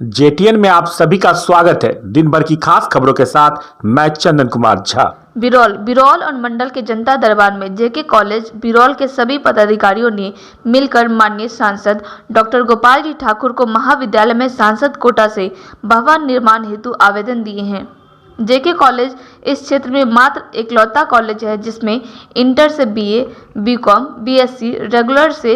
जेटीएन में आप सभी का स्वागत है। दिन भर की खास खबरों के साथ मैं चंदन कुमार झा। बिरौल और मंडल के जनता दरबार में जेके कॉलेज बिरौल के सभी पदाधिकारियों ने मिलकर माननीय सांसद डॉक्टर गोपाल जी ठाकुर को महाविद्यालय में सांसद कोटा से भवन निर्माण हेतु आवेदन दिए हैं। जेके कॉलेज इस क्षेत्र में मात्र इकलौता कॉलेज है जिसमें इंटर से बीए, बीकॉम, बीएससी, रेगुलर से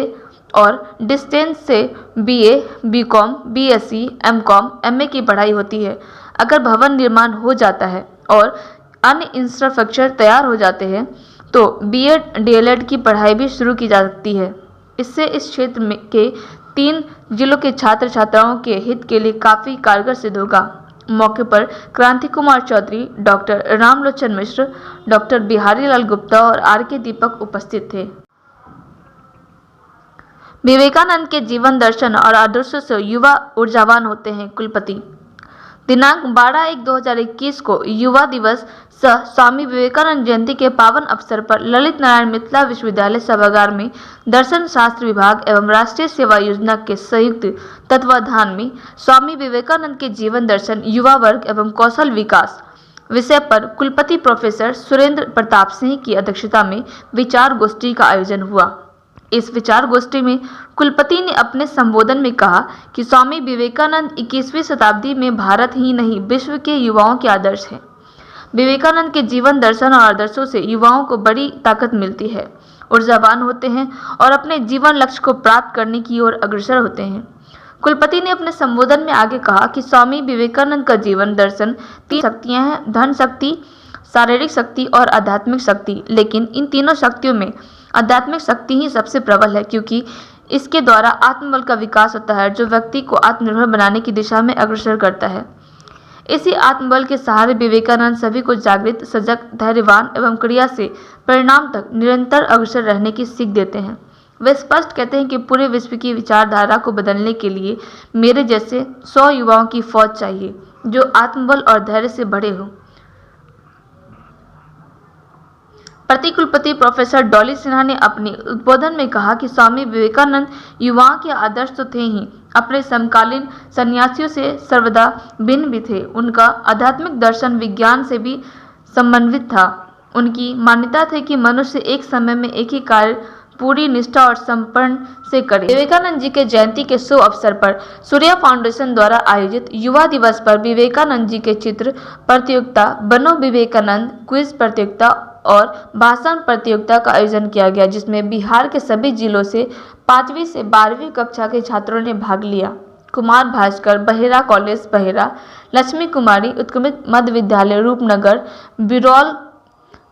और डिस्टेंस से BA, BCom, BSc, MCom, MA की पढ़ाई होती है। अगर भवन निर्माण हो जाता है और अन्य इंफ्रास्ट्रक्चर तैयार हो जाते हैं तो बीएड, डीएलएड की पढ़ाई भी शुरू की जा सकती है। इससे इस क्षेत्र में के 3 जिलों के छात्र छात्राओं के हित के लिए काफ़ी कारगर सिद्ध होगा। मौके पर क्रांति कुमार चौधरी, डॉक्टर रामलोचन मिश्र, डॉक्टर बिहारी लाल गुप्ता और आर.के. दीपक उपस्थित थे। विवेकानंद के जीवन दर्शन और आदर्शों से युवा ऊर्जावान होते हैं। कुलपति दिनांक 12/1/2021 को युवा दिवस सह स्वामी विवेकानंद जयंती के पावन अवसर पर ललित नारायण मिथिला विश्वविद्यालय सभागार में दर्शन शास्त्र विभाग एवं राष्ट्रीय सेवा योजना के संयुक्त तत्वाधान में स्वामी विवेकानंद के जीवन दर्शन, युवा वर्ग एवं कौशल विकास विषय पर कुलपति प्रोफेसर सुरेंद्र प्रताप सिंह की अध्यक्षता में विचार गोष्ठी का आयोजन हुआ। इस विचार गोष्ठी में कुलपति ने अपने संबोधन में कहा कि स्वामी विवेकानंद 21वीं शताब्दी में भारत ही नहीं विश्व के युवाओं के आदर्श हैं। विवेकानंद के जीवन दर्शन और आदर्शों से युवाओं को बड़ी ताकत मिलती है, ऊर्जावान होते हैं और अपने जीवन लक्ष्य को प्राप्त करने की ओर अग्रसर होते हैं। कुलपति ने अपने संबोधन में आगे कहा कि स्वामी विवेकानंद का जीवन दर्शन 3 शक्तियाँ हैं, धन शक्ति, शारीरिक शक्ति और आध्यात्मिक शक्ति। लेकिन इन तीनों शक्तियों में आध्यात्मिक शक्ति ही सबसे प्रबल है क्योंकि इसके द्वारा आत्मबल का विकास होता है जो व्यक्ति को आत्मनिर्भर बनाने की दिशा में अग्रसर करता है। इसी आत्मबल के सहारे विवेकानंद सभी को जागृत, सजग, धैर्यवान एवं क्रिया से परिणाम तक निरंतर अग्रसर रहने की सीख देते हैं। वे स्पष्ट कहते हैं कि पूरे विश्व की विचारधारा को बदलने के लिए मेरे जैसे 100 युवाओं की फौज चाहिए जो आत्मबल और धैर्य से भरे हों। प्रतिकुलपति प्रोफेसर डॉली सिन्हा ने अपने उद्बोधन में कहा कि स्वामी विवेकानंद युवाओं के आदर्श तो थे ही, अपने समकालीन सन्यासियों से सर्वदा भिन्न भी थे। उनका आध्यात्मिक दर्शन विज्ञान से भी समन्वित था। उनकी मान्यता थी कि मनुष्य एक समय में एक ही कार्य पूरी निष्ठा और समर्पण से करे। विवेकानंद जी के जयंती के शुभ अवसर पर सूर्या फाउंडेशन द्वारा आयोजित युवा दिवस पर विवेकानंद जी के चित्र प्रतियोगिता, बनो विवेकानंद, क्विज प्रतियोगिता और भाषण प्रतियोगिता का आयोजन किया गया जिसमें बिहार के सभी जिलों से 5वीं से 12वीं कक्षा के छात्रों ने भाग लिया। कुमार भास्कर बहेरा कॉलेज बहेरा, लक्ष्मी कुमारी उत्क्रमित मध्य विद्यालय रूपनगर, बिरौल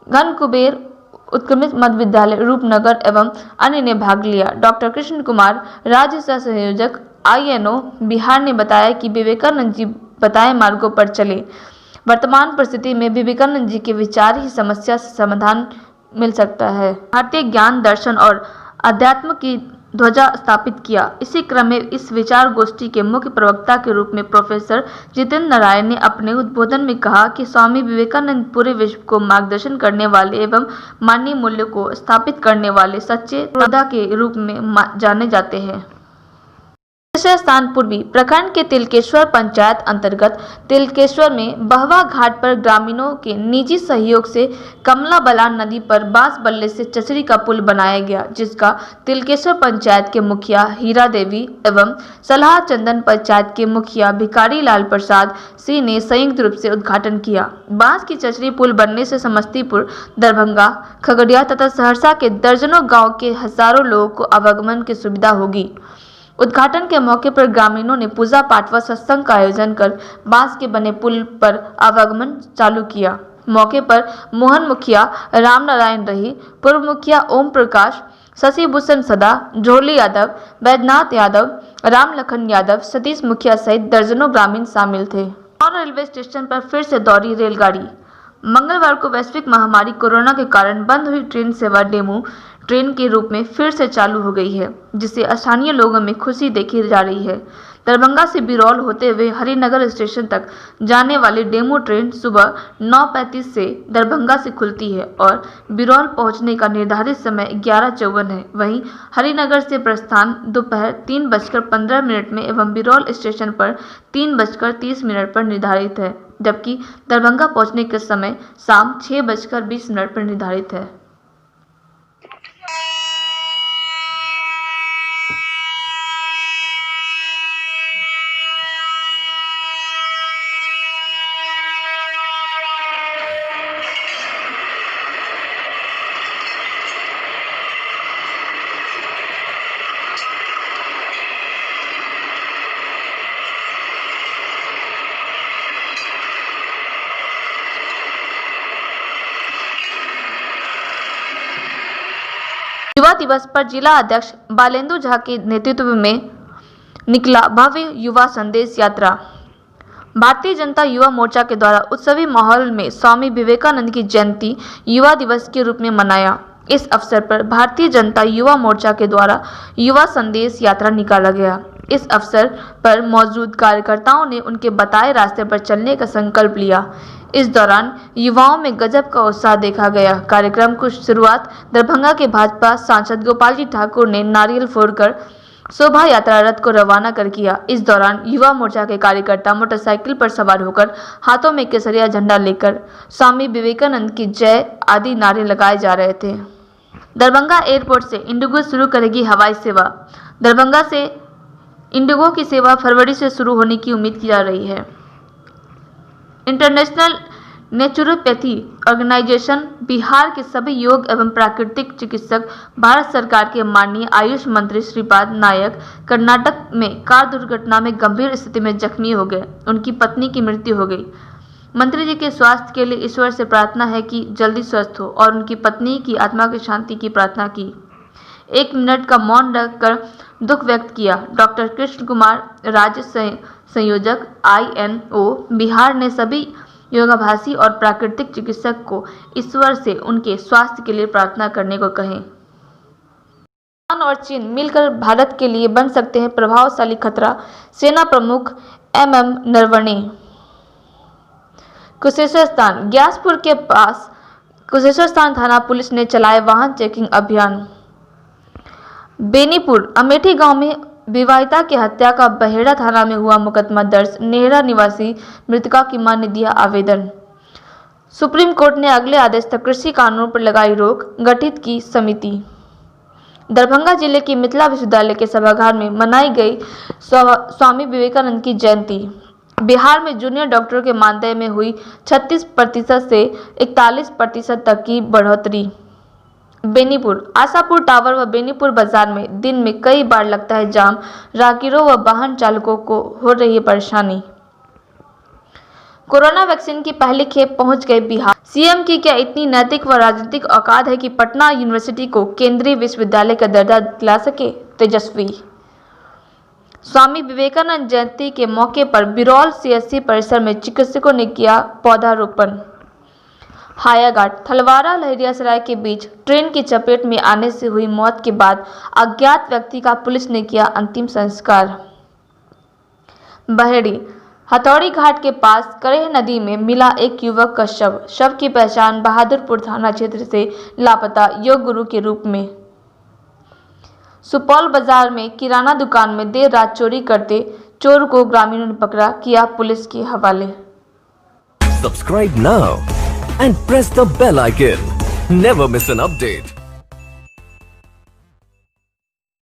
घन कुबेर उत्क्रमित मध्य विद्यालय रूपनगर एवं अन्य ने भाग लिया। डॉक्टर कृष्ण कुमार, राज्य सह संयोजक INO बिहार ने बताया कि विवेकानंद जी बताए मार्गों पर चले। वर्तमान परिस्थिति में विवेकानंद जी के विचार ही समस्या से समाधान मिल सकता है। भारतीय ज्ञान, दर्शन और अध्यात्म की ध्वजा स्थापित किया। इसी क्रम में इस विचार गोष्ठी के मुख्य प्रवक्ता के रूप में प्रोफेसर जितेंद्र नारायण ने अपने उद्बोधन में कहा कि स्वामी विवेकानंद पूरे विश्व को मार्गदर्शन करने वाले एवं मानवीय मूल्यों को स्थापित करने वाले सच्चे योद्धा के रूप में जाने जाते हैं। तीसरा स्थान पूर्वी प्रखंड के तिलकेश्वर पंचायत अंतर्गत तिलकेश्वर में बहवा घाट पर ग्रामीणों के निजी सहयोग से कमला बलान नदी पर बांस बल्ले से चचरी का पुल बनाया गया जिसका तिलकेश्वर पंचायत के मुखिया हीरा देवी एवं सलाह चंदन पंचायत के मुखिया भिखारी लाल प्रसाद सिंह ने संयुक्त रूप से उद्घाटन किया। बांस की चचरी पुल बनने से समस्तीपुर, दरभंगा, खगड़िया तथा सहरसा के दर्जनों गाँव के हजारों लोगों को आवागमन की सुविधा होगी। उद्घाटन के मौके पर ग्रामीणों ने पूजा पाठ व सत्संग का आयोजन कर बांस के बने पुल पर आवागमन चालू किया। मौके पर मोहन मुखिया, राम नारायण रही, पूर्व मुखिया ओम प्रकाश, शशि भूषण सदा, झोली यादव, बैद्यनाथ यादव, राम लखन यादव, सतीश मुखिया सहित दर्जनों ग्रामीण शामिल थे। और रेलवे स्टेशन पर फिर से दौड़ी रेलगाड़ी। मंगलवार को वैश्विक महामारी कोरोना के कारण बंद हुई ट्रेन सेवा डेमू ट्रेन के रूप में फिर से चालू हो गई है जिससे स्थानीय लोगों में खुशी देखी जा रही है। दरभंगा से बिरौल होते हुए हरिनगर स्टेशन तक जाने वाली डेमू ट्रेन सुबह 9:35 से दरभंगा से खुलती है और बिरौल पहुंचने का निर्धारित समय 11:54 है। वहीं हरिनगर से प्रस्थान दोपहर 3:15 में एवं बिरौल स्टेशन पर 3:30 पर निर्धारित है, जबकि दरभंगा पहुंचने का समय शाम 6:20 पर निर्धारित है। युवा दिवस पर जिला अध्यक्ष बालेंदु झा के नेतृत्व में निकला भव्य युवा संदेश यात्रा। भारतीय जनता युवा मोर्चा के द्वारा उत्सवी माहौल में स्वामी विवेकानंद की जयंती युवा दिवस के रूप में मनाया। इस अवसर पर भारतीय जनता युवा मोर्चा के द्वारा युवा संदेश यात्रा निकाला गया। इस अवसर पर मौजूद कार्यकर्ताओं ने उनके बताए रास्ते पर चलने का संकल्प लिया। इस दौरान युवाओं में गजब का उत्साह देखा गया। कार्यक्रम की शुरुआत दरभंगा के भाजपा सांसद गोपाल जी ठाकुर ने नारियल फोड़कर शोभा यात्रा रथ को रवाना कर किया। इस दौरान युवा मोर्चा के कार्यकर्ता मोटरसाइकिल पर सवार होकर हाथों में केसरिया झंडा लेकर स्वामी विवेकानंद की जय आदि नारे लगाए जा रहे थे। दरभंगा एयरपोर्ट से इंडिगो शुरू करेगी हवाई सेवा। दरभंगा से इंडिगो की सेवा फरवरी से शुरू होने की उम्मीद की जा रही है। इंटरनेशनल नेचुरोपैथी ऑर्गेनाइजेशन बिहार के सभी योग एवं प्राकृतिक चिकित्सक भारत सरकार के माननीय आयुष मंत्री श्रीपाद नायक कर्नाटक में कार दुर्घटना में गंभीर स्थिति में जख्मी हो गए। उनकी पत्नी की मृत्यु हो गई। मंत्री जी के स्वास्थ्य के लिए ईश्वर से प्रार्थना है कि जल्दी स्वस्थ हो और उनकी पत्नी की आत्मा की शांति की प्रार्थना की। 1 मिनट का मौन रखकर दुख व्यक्त किया। डॉक्टर कृष्ण कुमार राज्य संयोजक INO बिहार ने सभी योगाभ्यासी और प्राकृतिक चिकित्सक को ईश्वर से उनके स्वास्थ्य के लिए प्रार्थना करने को कहें। पाकिस्तान और चीन मिलकर भारत के लिए बन सकते हैं प्रभावशाली खतरा, सेना प्रमुख MM नरवणे। कुशेश्वरस्थान ग्यासपुर के पास कुशेश्वरस्थान थाना पुलिस ने चलाए वाहन चेकिंग अभियान। बेनीपुर अमेठी गांव में विवाहिता की हत्या का बहेड़ा थाना में हुआ मुकदमा दर्ज। नेहरा निवासी मृतका की मां ने दिया आवेदन। सुप्रीम कोर्ट ने अगले आदेश तक कृषि कानून पर लगाई रोक, गठित की समिति। दरभंगा जिले की मिथिला विश्वविद्यालय के सभागार में मनाई गई स्वामी विवेकानंद की जयंती। बिहार में जूनियर डॉक्टरों के मानदेय में हुई 36% से 41% तक की बढ़ोतरी। बेनीपुर आशापुर टावर व बेनीपुर बाजार में दिन में कई बार लगता है जाम, राहगीरों व वाहन चालकों को हो रही है परेशानी। कोरोना वैक्सीन की पहली खेप पहुंच गई बिहार। सीएम की क्या इतनी नैतिक व राजनीतिक औकात है कि पटना यूनिवर्सिटी को केंद्रीय विश्वविद्यालय का दर्जा दिला सके? तेजस्वी। स्वामी विवेकानंद जयंती के मौके पर बिरौल CSC परिसर में चिकित्सकों ने किया पौधारोपण। हायाघाट थलवारा लहरियासराय के बीच ट्रेन की चपेट में आने से हुई मौत के बाद अज्ञात व्यक्ति का पुलिस ने किया अंतिम संस्कार। बहेड़ी हथौड़ी घाट के पास करेह नदी में मिला एक युवक का शव की पहचान बहादुरपुर थाना क्षेत्र से लापता योग गुरु के रूप में। सुपौल बाजार में किराना दुकान में देर रात चोरी करते चोर को ग्रामीणों ने पकड़ा, किया पुलिस के हवाले। Subscribe now and press the bell icon. Never miss an update.